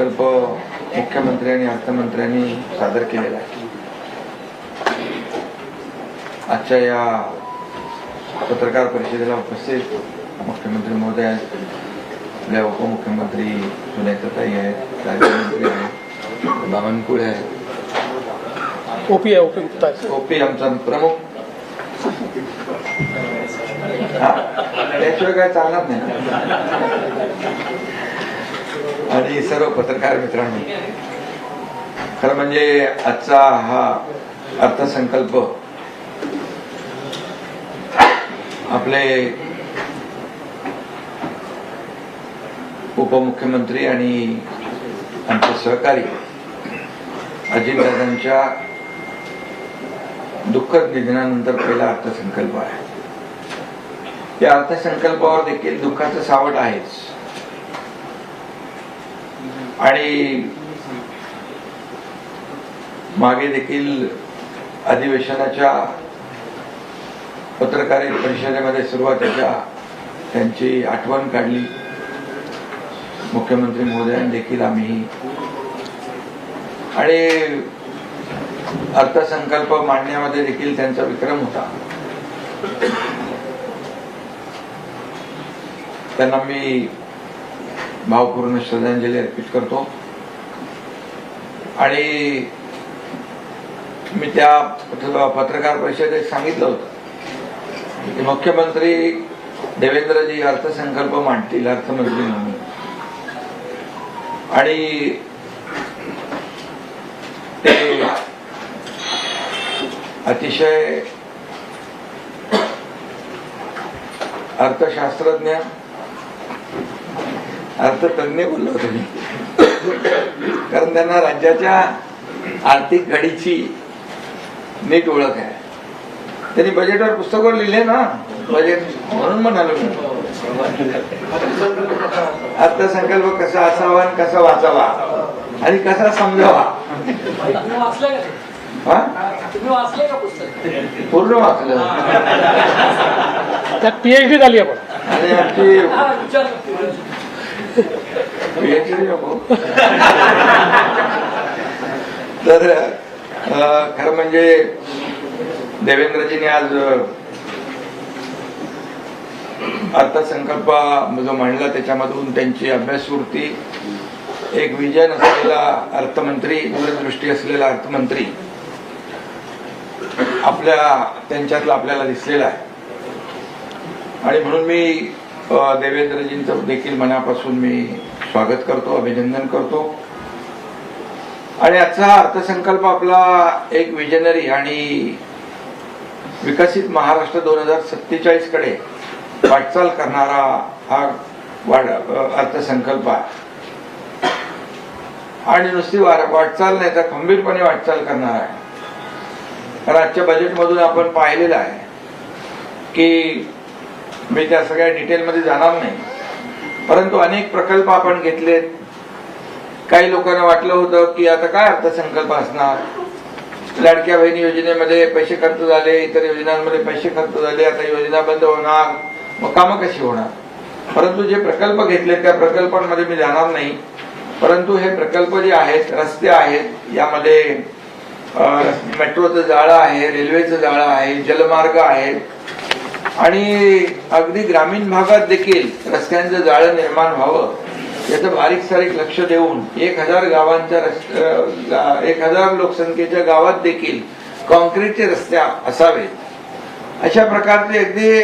अर्थसंकल्प मुख्यमंत्री आणि अर्थमंत्र्यांनी सादर केलेला आहे. आजच्या या पत्रकार परिषदेला उपस्थित मुख्यमंत्री महोदय, आपल्या उपमुख्यमंत्री सुनेत्राताई आहेत, राज्यमंत्री आहेत, बावनकुळे आहेत, ओपी गुप्ता ओपी आमचा प्रमुख, त्याशिवाय काय चालणार नाही, आणि सर्व पत्रकार मित्रांनो, खरं म्हणजे आजचा हा अर्थसंकल्प आपले उपमुख्यमंत्री आणि आमचे सहकारी अजितदादांच्या दुःखद निधनानंतर पहिला अर्थसंकल्प आहे. या अर्थसंकल्पावर देखील दुःखाचं सावट आहेच, आणि मागे देखील अधिवेशनाच्या पत्रकार परिषदेमध्ये सुरुवातीच्या त्यांची आठवण काढली. मुख्यमंत्री महोदयांनी देखील आम्ही, आणि अर्थसंकल्प मांडण्यामध्ये देखील त्यांचा विक्रम होता. त्यांना मी भावपूर्ण श्रद्धांजली अर्पित करतो. आणि मी त्या पत्रकार परिषदेत सांगितलं होतं की मुख्यमंत्री देवेंद्रजी अर्थसंकल्प मांडतील अर्थमंत्री म्हणून, आणि ते अतिशय अर्थशास्त्रज्ञ, अर्थतज्ञ बोललो होतो मी, कारण त्यांना राज्याच्या आर्थिक घडीची नीट ओळख आहे. त्यांनी बजेटवर पुस्तकावर लिहिले ना, बजेट म्हणून म्हणालो मी, अर्थसंकल्प कसा असावा, कसा वाचावा आणि कसा समजावा. पूर्ण वाचलं, त्यात पीएचडी झाली आपण, आणि आमची पीएचडी नको. तर खरं म्हणजे देवेंद्रजींनी आज अर्थसंकल्प जो मांडला त्याच्यामधून त्यांची अभ्यासवृत्ती, एक विजन असलेला अर्थमंत्री, दूरदृष्टी असलेला अर्थमंत्री त्यांच्यातला आपल्याला दिसलेला आहे. आणि म्हणून मी देवेंद्रजींचं देखील मनापासून मी स्वागत करतो, अभिनंदन करतो. आणि आजचा अर्थसंकल्प आपला एक विजनरी आणि विकसित महाराष्ट्र 2047 कडे वाटचाल करणारा हा अर्थसंकल्प आहे. आणि नुसती वाटचाल नाही तर खंबीरपणे वाटचाल करणार आहे. कारण आजच्या बजेटमधून आपण पाहिलेलं आहे की, मी त्या सगळ्या डिटेलमध्ये जाणार नाही, परंतु अनेक प्रकल्प आपण घेतलेत. काही लोकांना वाटलं होतं की आता काय अर्थसंकल्प असणार, लाडक्या बहिणी योजनेमध्ये पैसे खर्च झाले, इतर योजनांमध्ये पैसे खर्च झाले, आता योजना बंद होणार, मग कामं कशी होणार. परंतु जे प्रकल्प घेतले त्या प्रकल्पांमध्ये मी जाणार नाही. परंतु हे प्रकल्प जे आहेत, रस्ते आहेत, यामध्ये मेट्रोचं जाळं आहे, रेल्वेचं जाळं आहे, जलमार्ग आहेत, आणि अगदी ग्रामीण भागात देखील रस्त्यांचं जाळं निर्माण व्हावं याचं बारीक सारीक लक्ष देऊन 1000 गावांच्या 1000 लोकसंख्येच्या गावात देखील कॉन्क्रीटचे रस्ते असावेत. अशा प्रकारचे अगदी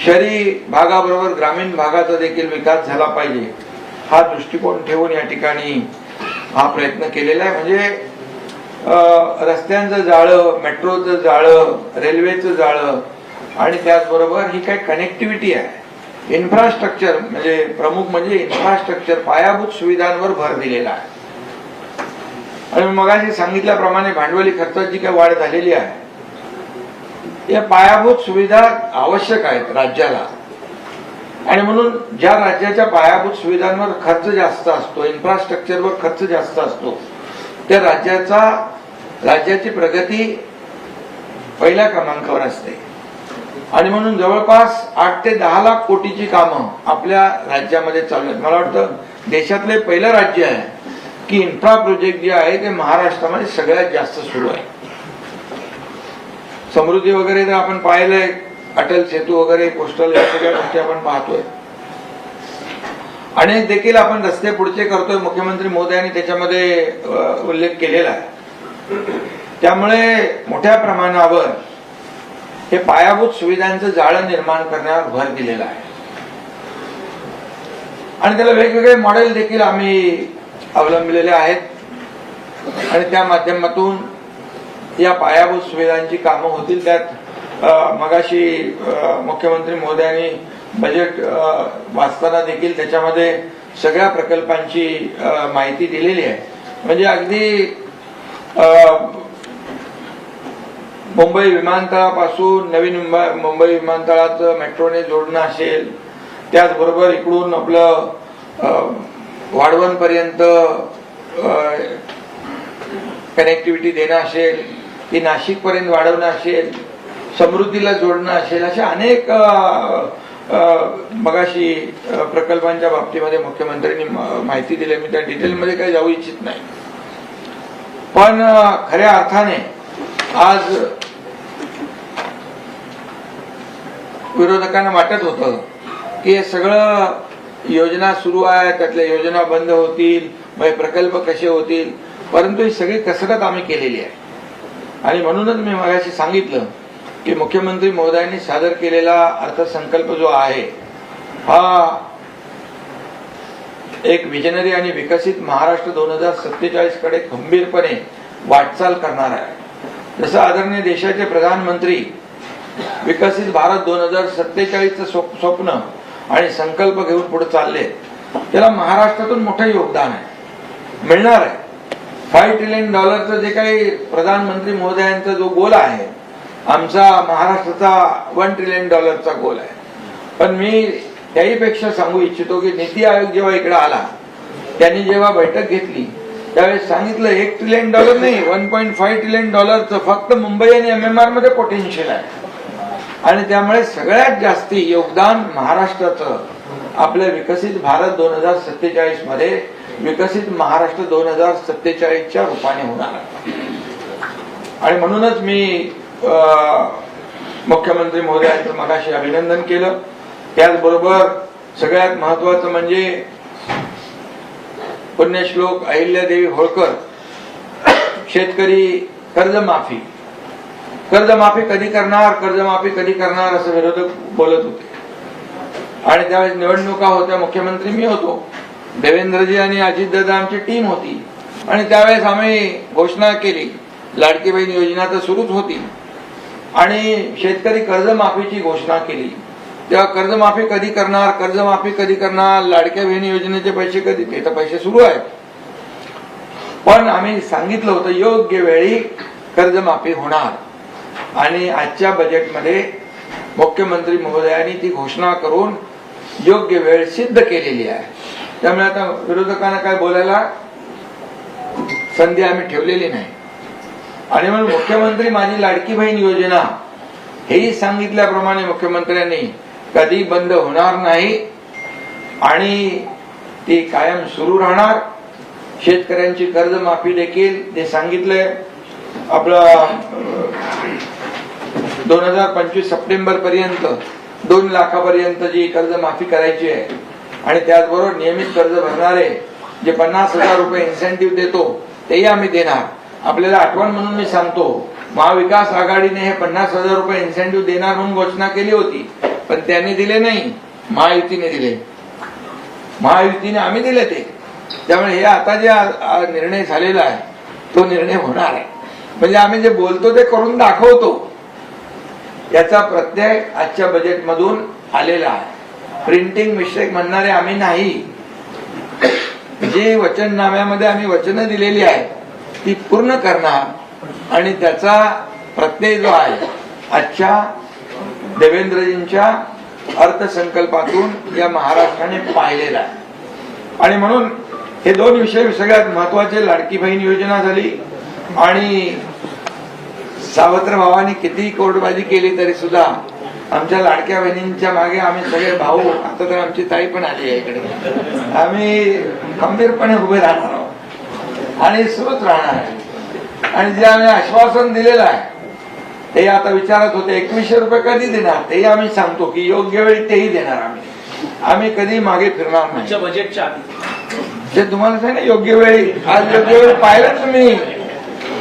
शहरी भागाबरोबर ग्रामीण भागाचा देखील विकास झाला पाहिजे, हा दृष्टिकोन ठेवून या ठिकाणी हा प्रयत्न केलेला आहे. म्हणजे रस्त्यांचं जाळं, मेट्रोचं जाळं, रेल्वेचं जाळं, आणि त्याचबरोबर ही काय कनेक्टिव्हिटी आहे, इन्फ्रास्ट्रक्चर, म्हणजे प्रमुख म्हणजे इन्फ्रास्ट्रक्चर, पायाभूत सुविधांवर भर दिलेला आहे. आणि मगाशी सांगितल्याप्रमाणे भांडवली खर्चात जी काही वाढ झालेली आहे, या पायाभूत सुविधा आवश्यक आहेत राज्याला. आणि म्हणून ज्या राज्याच्या पायाभूत सुविधांवर खर्च जास्त असतो, इन्फ्रास्ट्रक्चरवर खर्च जास्त असतो, त्या राज्याची प्रगती पहिल्या क्रमांकावर असते. आणि म्हणून जवळपास 8 ते 10 लाख कोटीची कामं आपल्या राज्यामध्ये चालू आहेत. मला वाटतं देशातले पहिलं राज्य आहे की इन्फ्रा प्रोजेक्ट जे आहे ते महाराष्ट्रामध्ये सगळ्यात जास्त सुरू आहे. समृद्धी वगैरे तर आपण पाहिलंय, अटल सेतू वगैरे, पोस्टल, या सगळ्या गोष्टी आपण पाहतोय. आणि देखील आपण रस्ते पुढचे करतोय, मुख्यमंत्री महोदयांनी त्याच्यामध्ये उल्लेख केलेला आहे. त्यामुळे मोठ्या प्रमाणावर हे पायाभूत सुविधांचं जाळं निर्माण करण्यावर भर दिलेला आहे. आणि त्याला वेगवेगळे मॉडेल देखील आम्ही अवलंबलेले आहेत आणि त्या माध्यमातून या पायाभूत सुविधांची कामं होतील. त्यात मगाशी मुख्यमंत्री महोदयांनी बजेट वाचताना देखील त्याच्यामध्ये सगळ्या प्रकल्पांची माहिती दिलेली आहे. म्हणजे अगदी मुंबई विमानतळापासून नवीन मुंबई विमानतळाचं मेट्रोने जोडणं असेल, त्याचबरोबर इकडून आपलं वाढवण पर्यंत कनेक्टिव्हिटी देणं असेल, की नाशिक पर्यंत वाढवणं असेल, समृद्धीला जोडणं असेल, अशा अनेक मगाशी प्रकल्पांच्या बाबतीमध्ये मुख्यमंत्र्यांनी माहिती दिली. मी त्या डिटेलमध्ये काही जाऊ इच्छित नाही. पण खऱ्या अर्थाने आज विरोधकांना वाटत होतं की हे सगळं योजना सुरू आहे, त्यातल्या योजना बंद होतील, मग प्रकल्प कसे होतील. परंतु ही सगळी कसरत आम्ही केलेली आहे. आणि म्हणूनच मी मगाशी सांगितलं की मुख्यमंत्री महोदयांनी सादर केलेला अर्थसंकल्प जो आहे हा एक विजनरी आणि विकसित महाराष्ट्र 2047 कडे खंबीरपणे वाटचाल करणार आहे. जसं आदरणीय देशाचे प्रधानमंत्री विकसित भारत 2047चं स्वप्न आणि संकल्प घेऊन पुढे चालले, त्याला महाराष्ट्रातून मोठं योगदान आहे, मिळणार आहे. $5 ट्रिलियन जे काही प्रधानमंत्री महोदयांचा जो गोल आहे, आमचा महाराष्ट्राचा $1 ट्रिलियन गोल आहे. पण मी त्याहीपेक्षा सांगू इच्छितो की नीती आयोग जेव्हा इकडे आला, त्यांनी जेव्हा बैठक घेतली त्यावेळेस सांगितलं $1 ट्रिलियन नाही, $1.5 ट्रिलियन फक्त मुंबई आणि MMR मध्ये पोटेन्शियल आहे. आणि त्यामुळे सगळ्यात जास्ती योगदान महाराष्ट्राचं आपल्या विकसित भारत 2047 मध्ये विकसित महाराष्ट्र 2047च्या रूपाने होणार आहे. आणि म्हणूनच मी मुख्यमंत्री महोदयांचं मगाशी अभिनंदन केलं. त्याचबरोबर सगळ्यात महत्वाचं म्हणजे पुण्यश्लोक अहिल्यादेवी होळकर शेतकरी कर्जमाफी कधी करणार असं विरोधक बोलत होते. आणि त्यावेळेस निवडणुका होत्या, मुख्यमंत्री मी होतो, देवेंद्रजी आणि अजितदादा आमची टीम होती. आणि त्यावेळेस आम्ही घोषणा केली, लाडकी बहीण योजना तर सुरूच होती आणि शेतकरी कर्जमाफीची घोषणा केली. तेव्हा कर्जमाफी कधी करणार, लाडक्या बहीण योजनेचे पैसे कधी, ते तर पैसे सुरू आहेत. पण आम्ही सांगितलं होतं योग्य वेळी कर्जमाफी होणार. आणि आजच्या बजेटमध्ये मुख्यमंत्री महोदयांनी ती घोषणा करून योग्य वेळ सिद्ध केलेली आहे. त्यामुळे आता विरोधकांना काय बोलायला संधी आम्ही ठेवलेली नाही. आणि म्हणून मुख्यमंत्री माझी लाडकी बहीण योजना हेही सांगितल्याप्रमाणे मुख्यमंत्र्यांनी कधी बंद होणार नाही आणि ती कायम सुरू राहणार. शेतकऱ्यांची कर्जमाफी देखील जे सांगितलंय आपलं 2025 सप्टेंबर पर्यंत 2 लाखापर्यंत जी कर्जमाफी करायची आहे. आणि त्याचबरोबर नियमित कर्ज भरणारे जे 50,000 रुपये इन्सेंटिव्ह देतो तेही आम्ही देणार. आपल्याला आठवण म्हणून मी सांगतो, महाविकास आघाडीने हे 50,000 रुपये इन्सेंटिव्ह देणार म्हणून घोषणा केली होती, पण त्यांनी दिले नाही, महायुतीने दिले. महायुतीने आम्ही दिले ते. त्यामुळे हे आता जे निर्णय झालेला आहे तो निर्णय होणार आहे. म्हणजे आम्ही जे बोलतो ते करून दाखवतो, याचा प्रत्यय आजच्या बजेटमधून आलेला आहे. प्रिंटिंग मिस्टेक म्हणणारे आम्ही नाही. जी वचननाम्यामध्ये आम्ही वचनं दिलेली आहेत ती पूर्ण करणार आणि त्याचा प्रत्यय जो आहे आजच्या देवेंद्रजींच्या अर्थसंकल्पातून या महाराष्ट्राने पाहिलेला आहे. आणि म्हणून हे 2 विषय सगळ्यात महत्वाचे. लाडकी बहीण योजना झाली आणि सावत्र भावानी किती कोर्टबाजी केली तरी सुद्धा आमच्या लाडक्या बहिणींच्या मागे आम्ही सगळे भाऊ, आता तर आमची ताई पण आली आहे इकडे, आम्ही खंबीरपणे उभे राहणार आहोत आणि सुरूच राहणार आहे. आणि जे आम्ही आश्वासन दिलेलं आहे ते आता विचारत होते 2100 रुपये कधी देणार, तेही आम्ही सांगतो की योग्य वेळी तेही देणार. आम्ही कधी मागे फिरणार नाही. बजेटच्या ते तुम्हाला सांग ना, योग्य वेळी, आज योग्य वेळी पाहिलं तुम्ही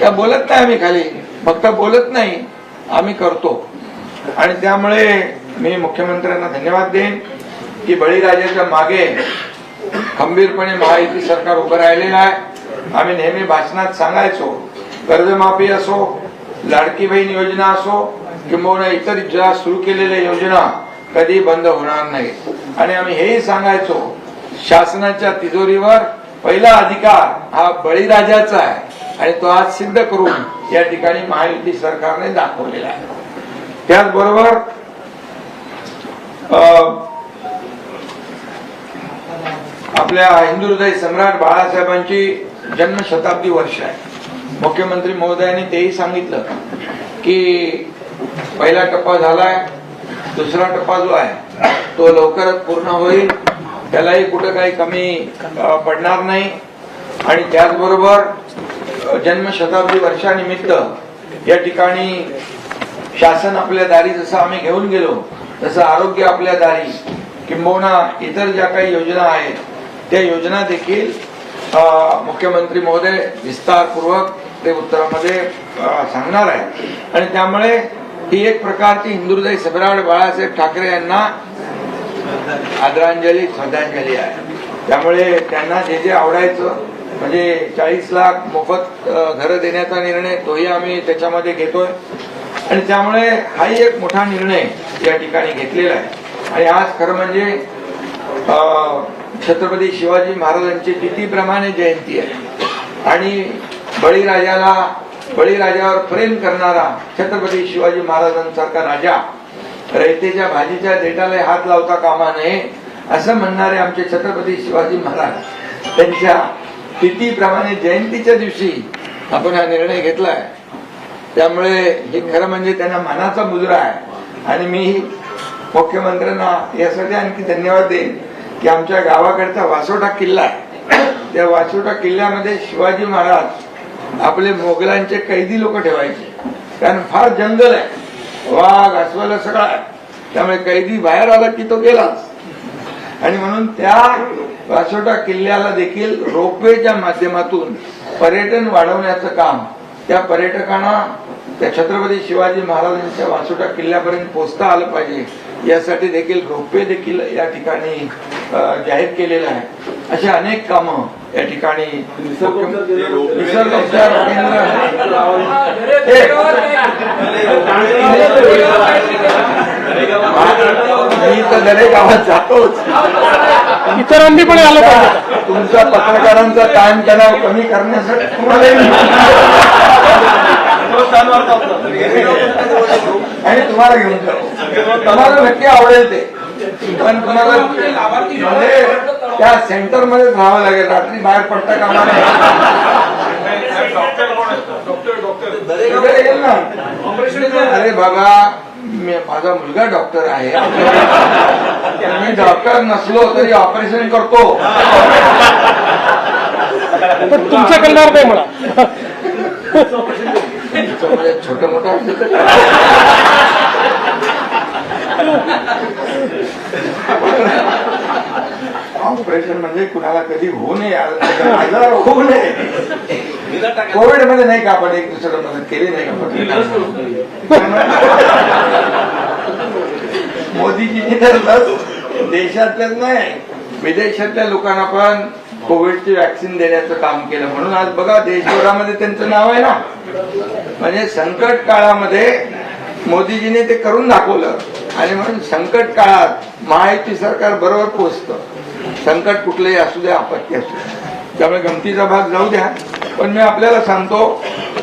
का, बोलत नाही आम्ही खाली, फक्त बोलत नाही, आम्ही करतो. आणि त्यामुळे मी मुख्यमंत्र्यांना धन्यवाद देईन की बळीराजाच्या मागे खंबीरपणे महायुती सरकार उभं राहिलेलं आहे. आम्ही नेहमी भाषणात सांगायचो, कर्जमाफी असो, लाडकी बहीण योजना असो, किंवा इतर ज्या सुरू केलेल्या योजना कधी बंद होणार नाही. आणि आम्ही हेही सांगायचो, शासनाच्या तिजोरीवर पहिला अधिकार हा बळीराजाचा आहे आणि तो आज सिद्ध करून या ठिकाणी महायुती सरकारने दाखवलेला आहे. त्याचबरोबर आपल्या हिंदू हृदय सम्राट बाळासाहेबांची जन्मशताब्दी वर्ष आहे. मुख्यमंत्री महोदयांनी तेही सांगितलं की पहिला टप्पा झालाय, दुसरा टप्पा जो आहे तो लवकरच पूर्ण होईल, त्यालाही कुठं काही कमी पडणार नाही. आणि त्याचबरोबर जन्मशताब्दी वर्षानिमित्त या ठिकाणी शासन आपल्या दारी जसं आम्ही घेऊन गेलो तसं आरोग्य आपल्या दारी, किंबहुना इतर ज्या काही योजना आहेत त्या योजना देखील मुख्यमंत्री महोदय विस्तारपूर्वक ते उत्तरामध्ये सांगणार आहे. आणि त्यामुळे ही एक प्रकारची हिंदू हृदय सम्राट बाळासाहेब ठाकरे यांना आदरांजली, श्रद्धांजली आहे. त्यामुळे त्यांना जे जे आवडायचं, म्हणजे 40 लाख मोफत घरं देण्याचा निर्णय तोही आम्ही त्याच्यामध्ये घेतोय. आणि त्यामुळे हाही एक मोठा निर्णय या ठिकाणी घेतलेला आहे. आणि आज खरं म्हणजे छत्रपती शिवाजी महाराजांची तिथीप्रमाणे जयंती आहे आणि बळीराजावर प्रेम करणारा छत्रपती शिवाजी महाराजांसारखा राजा रयतेच्या भाजीच्या देठाला हात लावता कामा नये असं म्हणणारे आमचे छत्रपती शिवाजी महाराज त्यांच्या तिथीप्रमाणे जयंतीच्या दिवशी आपण हा निर्णय घेतलाय. त्यामुळे हे खरं म्हणजे त्यांना मानाचा मुजरा आहे. आणि मी मुख्यमंत्र्यांना यासाठी आणखी धन्यवाद देईन की आमच्या गावाकडचा वासोटा किल्ला आहे, त्या वासोटा किल्ल्यामध्ये शिवाजी महाराज आपले मोगलांचे कैदी लोक ठेवायचे, कारण फार जंगल आहे, वाघ अस्वल सगळं आहे, त्यामुळे कैदी बाहेर आला की तो गेलाच. आणि म्हणून त्या वासोटा किल्ल्याला देखील रोपवेच्या माध्यमातून पर्यटन वाढवण्याचं काम, त्या पर्यटकांना त्या छत्रपती शिवाजी महाराजांच्या वासोटा किल्ल्यापर्यंत पोहोचता आलं पाहिजे यासाठी देखील रोपवे देखील या ठिकाणी जाहीर केलेलं आहे. अशी अनेक कामं या ठिकाणी निसर्ग उपचार केंद्र, मी तर दरेक गावात जातोच, इतरांनी पण आलं पाहिजे. तुमचा पत्रकारांचा ताण तणाव कमी करण्यासाठी आणि तुम्हाला घेऊन जाऊ, तुम्हाला नक्की आवडेल ते. पण तुम्हाला म्हणजे त्या सेंटर मध्ये राहावं लागेल, रात्री बाहेर पडता कामा नाही. येईल ना, अरे बाबा माझा मुलगा डॉक्टर आहे, मी डॉक्टर नसलो तरी ऑपरेशन करतो. तुमचं करणार नाही म्हणा, छोट मोठा ऑपरेशन म्हणजे कुणाला कधी होऊ नये, आजार होऊ नये. कोविड मध्ये नाही का आपण एक दुसरं मदत केली नाही का? मोदीजींनी तर लस देशातल्याच नाही विदेशातल्या लोकांना पण कोविडची वॅक्सिन देण्याचं काम केलं. म्हणून आज बघा देशभरामध्ये त्यांचं नाव आहे ना. म्हणजे संकट काळामध्ये मोदीजीने ते करून दाखवलं आणि म्हणून संकट काळात महायुती सरकार बरोबर पोहोचतं. संकट कुठलंही असू द्या, आपत्ती असू द्या. त्यामुळे गमतीचा भाग जाऊ द्या, पण मी आपल्याला सांगतो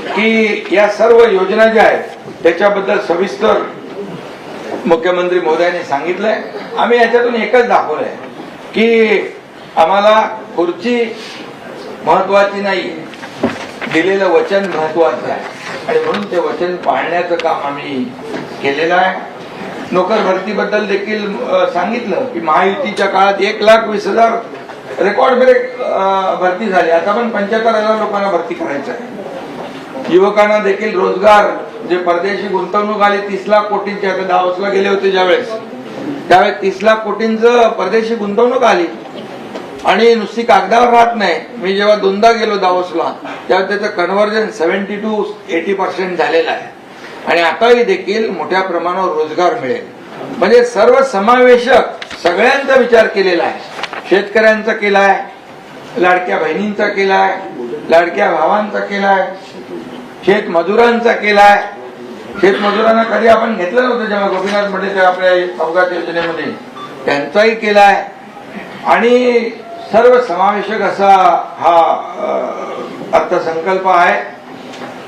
की या सर्व योजना ज्या आहेत त्याच्याबद्दल सविस्तर मुख्यमंत्री महोदयांनी सांगितलंय. आम्ही याच्यातून एकच दाखवलंय की आम्हाला खुर्ची महत्वाची नाही, दिलेलं वचन महत्वाचं आहे आणि म्हणून ते वचन पाळण्याचं काम आम्ही केलेलं आहे. नोकर भरतीबद्दल देखील सांगितलं की महायुतीच्या काळात 1,20,000 रेकॉर्ड ब्रेक भरती झाली. आता पण 75,000 लोकांना भरती करायचं आहे. युवकांना देखील रोजगार, जे परदेशी गुंतवणूक आली 30 लाख कोटींची, आता दावोसला गेले होते ज्यावेळेस, त्यावेळेस 30 लाख कोटींचं परदेशी गुंतवणूक आली आणि नुसती कागदावर राहत नाही. मी जेव्हा दोनदा गेलो दावोसला तेव्हा त्याचं कन्व्हर्जन 70 to 80% झालेलं आहे आणि आताही देखील मोठ्या प्रमाणावर रोजगार मिळेल. म्हणजे सर्व समावेशक सगळ्यांचा विचार केलेला आहे. शेतकऱ्यांचा केलाय, लाडक्या बहिणींचा केलाय, लाडक्या भावांचा केलाय, शेतमजुरांचा केलाय. शेतमजुरांना कधी आपण घेतलं नव्हतं जेव्हा गोपीनाथ मध्ये ते आपल्या अपघात योजनेमध्ये, त्यांचाही केलाय आणि सर्व समावेशक असा हा अर्थसंकल्प आहे.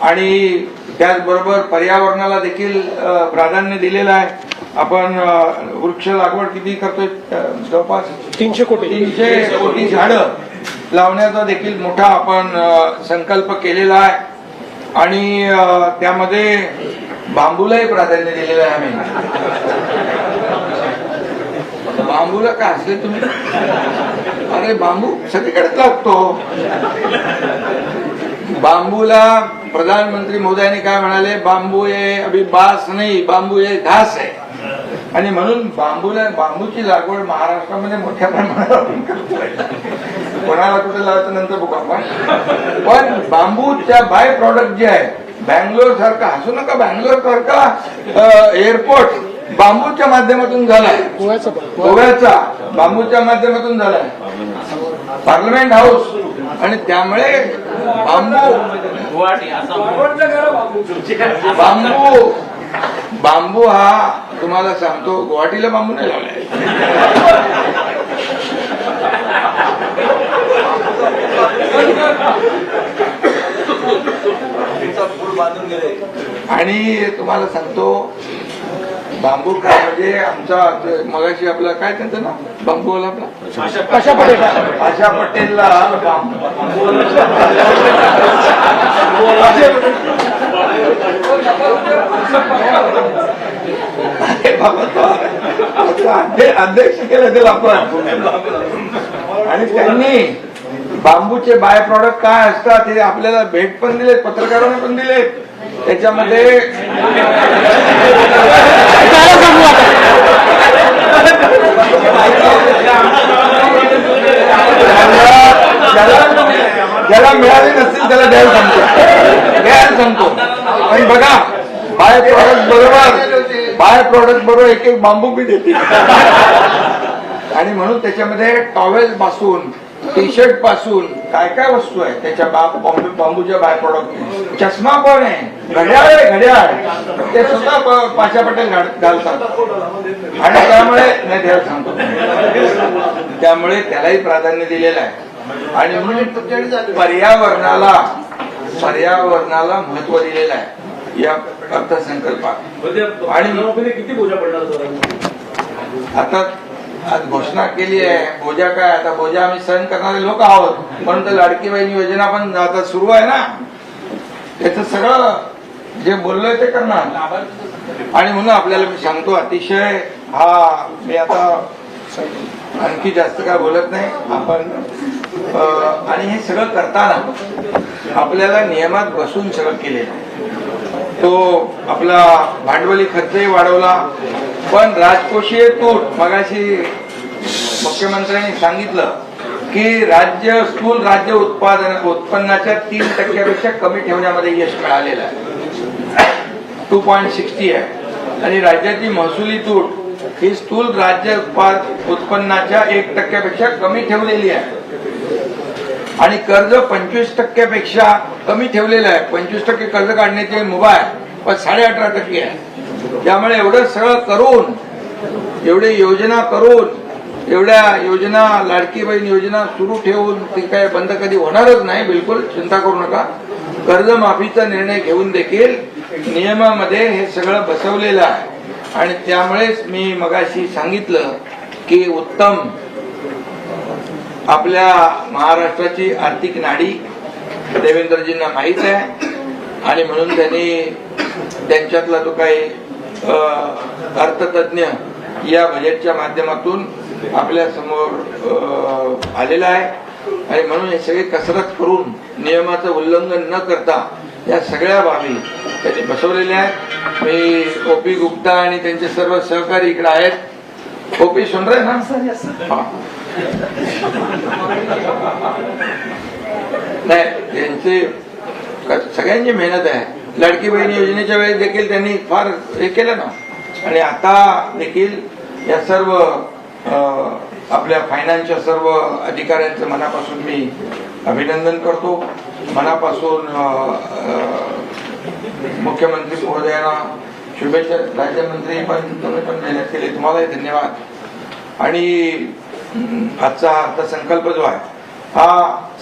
आणि त्याचबरोबर पर्यावरणाला देखील प्राधान्य दिलेलं आहे. आपण वृक्ष लागवड किती करतोय, जवळपास 300 कोटी झाडं लावण्याचा देखील मोठा आपण संकल्प केलेला आहे आणि त्यामध्ये बांबूलाही प्राधान्य दिलेलं आहे. आम्ही बांबूला काय असले तुम्ही, अरे बांबू सगळीकडेच लागतो. बांबूला प्रधानमंत्री मोदयांनी काय म्हणाले, बांबू ये अभी बास नाही, बांबू ये घास आहे. आणि म्हणून बांबूची लागवड महाराष्ट्रामध्ये मोठ्या प्रमाणावर आपण करतोय. कोणाला कुठे लावायचं नंतर बघू आपण. पण बांबूच्या बाय प्रॉडक्ट जे आहे, बँगलोर सारखा, हसू नका, बँगलोर सारखा एअरपोर्ट बांबूच्या माध्यमातून झालाय, गोव्याचा बांबूच्या माध्यमातून झालाय, पार्लमेंट हाऊस. आणि त्यामुळे बांबू हा, तुम्हाला सांगतो, गुवाहाटीला बांबू नाही लावलाय. आणि तुम्हाला सांगतो बांबू काय म्हणजे आमचा मगाशी आपला काय त्यांचं नाव, बांबूवाला आपला आशा पटेलला अध्यक्ष केलं त्याला आपण. आणि त्यांनी बांबूचे बाय प्रॉडक्ट काय असतात हे आपल्याला भेट पण दिलेत, पत्रकारांना पण दिलेत. त्याच्यामध्ये ज्याला मिळाले नसतील त्याला द्यायला सांगतो. आणि बघा, बाय प्रॉडक्ट बरोबर एक बांबू बी देते. आणि म्हणून त्याच्यामध्ये टॉवेल पासून, टी शर्ट पासून काय काय वस्तू आहे त्याच्या बांबूच्या बाय प्रॉडक्ट. चष्मा पण आहे, घड्याळ आहे, घड्याळ ते स्वतः पाशा पटेल घालतात. आणि त्यामुळे नाही द्यायला सांगतो, त्यामुळे त्यालाही प्राधान्य दिलेलं आहे. आणि म्हणून पर्यावरणाला महत्व दिलेलं आहे या अर्थसंकल्पात. आणि किती बोजा पडणार आता आज घोषणा केली आहे, बोजा काय, आता बोजा आम्ही सहन करणारे लोक आहोत. म्हणून तर लाडकी बहीण योजना पण आता सुरू आहे ना, त्याचं सगळं जे बोललोय ते करणार. आणि म्हणून आपल्याला मी सांगतो, अतिशय हा, मी आता आणखी जास्त काय बोलत नाही आपण. आणि हे सगळं करताना आपल्याला नियमात बसून सगळं केलेलं आहे. तो आपला भांडवली खर्चही वाढवला, पण राजकोषीय तूट, मगाशी मुख्यमंत्र्यांनी सांगितलं की स्थूल राज्य उत्पन्नाच्या 3% कमी ठेवण्यामध्ये यश मिळालेलं आहे, 2.60 आहे. आणि राज्याची महसुली तूट ही स्थूल राज्य उत्पन्नाच्या 1% कमी ठेवलेली आहे. आणि कर्ज 25% कमी ठेवलेलं आहे. 25% कर्ज काढण्याचे मुभा आहे, पण 18.5% आहे. त्यामुळे एवढं सगळं करून, एवढे योजना करून, एवढ्या योजना, लाडकी बहीण योजना सुरू ठेवून ती काय बंद कधी होणारच नाही, बिलकुल चिंता करू नका. कर्जमाफीचा निर्णय घेऊन देखील नियमामध्ये हे सगळं बसवलेलं आहे. आणि त्यामुळेच मी मगाशी सांगितलं की उत्तम आपल्या महाराष्ट्राची आर्थिक नाडी देवेंद्रजींना माहीत आहे. आणि म्हणून त्यांनी त्यांच्यातला तो काही अर्थतज्ञ या बजेटच्या माध्यमातून आपल्या समोर आलेला आहे आणि म्हणून हे सगळे कसरत करून नियमाचं उल्लंघन न करता या सगळ्या बाबी त्यांनी बसवलेल्या आहेत. मी ओपी गुप्ता आणि त्यांचे सर्व सहकारी इकडे आहेत. ओपी सुन रहे ना? हाँ. नाही, त्यांचे सगळ्यांची मेहनत आहे. लाडकी बहीण योजनेच्या वेळेस देखील त्यांनी फार हे केलं ना आणि आता देखील या सर्व आपल्या फायनान्सच्या सर्व अधिकाऱ्यांचं मनापासून मी अभिनंदन करतो. मनापासून मुख्यमंत्री महोदयांना शुभेच्छा. राज्यमंत्री पण तुम्ही पण मेहनत केली, तुम्हालाही धन्यवाद. आणि आजचा अर्थसंकल्प जो आहे हा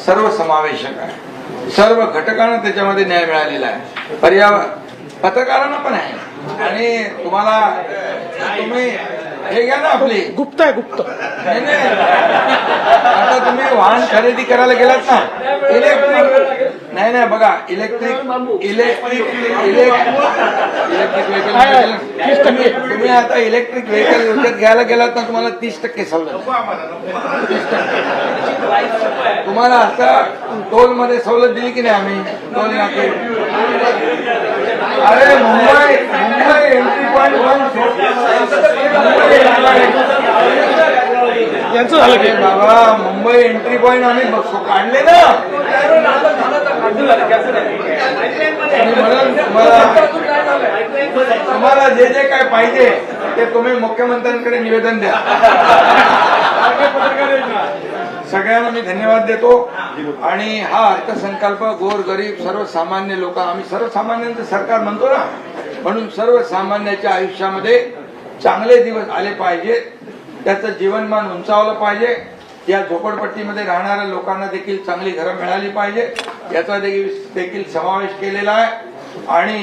सर्वसमावेशक आहे. सर्व घटकांना त्याच्यामध्ये न्याय मिळालेला आहे. पत्रकारांना पण आहे. आणि तुम्ही हे घ्या ना आपली गुप्त आहे गुप्त. नाही नाही, आता तुम्ही वाहन खरेदी करायला गेलात ना, इलेक्ट्रिक नाही बघा, इलेक्ट्रिक व्हेकल, 30% तुम्ही आता इलेक्ट्रिक व्हेकल विकत घ्यायला गेलात ना, तुम्हाला 30% सवलत. 30%. तुम्हाला आता टोल मध्ये सवलत दिली की नाही आम्ही? टोल नाके. अरे मुंबई एंट्री पॉइंट यांचं झालं की बाबा, मुंबई एंट्री पॉइंट आम्ही काढले ना. म्हणून तुम्हाला जे जे काय पाहिजे ते तुम्ही मुख्यमंत्र्यांकडे निवेदन द्या. सगळ्यांना मी धन्यवाद देतो. आणि हा अर्थसंकल्प गोरगरीब सर्वसामान्य लोक, आम्ही सर्वसामान्यांचं सरकार म्हणतो ना, म्हणून सर्वसामान्याच्या आयुष्यामध्ये चांगले दिवस आले पाहिजेत, त्याचं जीवनमान उंचावलं पाहिजे, या झोपडपट्टीमध्ये राहणाऱ्या लोकांना देखील चांगली घरं मिळाली पाहिजे याचा देखील समावेश केलेला आहे. आणि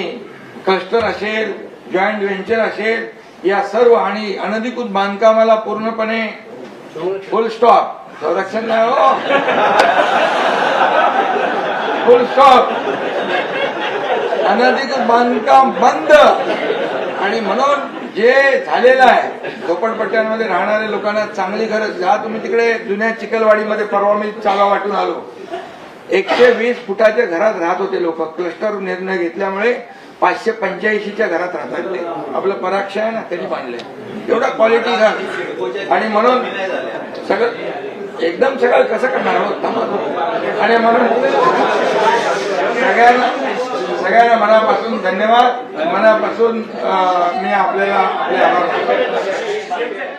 क्लस्टर असेल, जॉईंट व्हेंचर असेल, या सर्व आणि अनधिकृत बांधकामाला पूर्णपणे फुल स्टॉप. संरक्षण नाही हो, फुल स्टॉप. अनधिकृत बांधकाम बंद. आणि म्हणून जे झालेलं आहे, झोपडपट्ट्यांमध्ये राहणाऱ्या लोकांना चांगली घरं. ज्या तुम्ही तिकडे जुन्या चिखलवाडीमध्ये परवा मी चाला वाटून आलो, 120 फुटाच्या घरात राहत होते लोक. क्लस्टर निर्णय घेतल्यामुळे 585च्या घरात राहतात ते. आपलं पराक्ष आहे ना, त्यांनी बांधले एवढा क्वालिटी घर. आणि म्हणून एकदम सगळं कसं करणार आहोत. आणि म्हणून सगळ्यांना मनापासून धन्यवाद. मनापासून मी आपल्याला आपले आभार मानतो.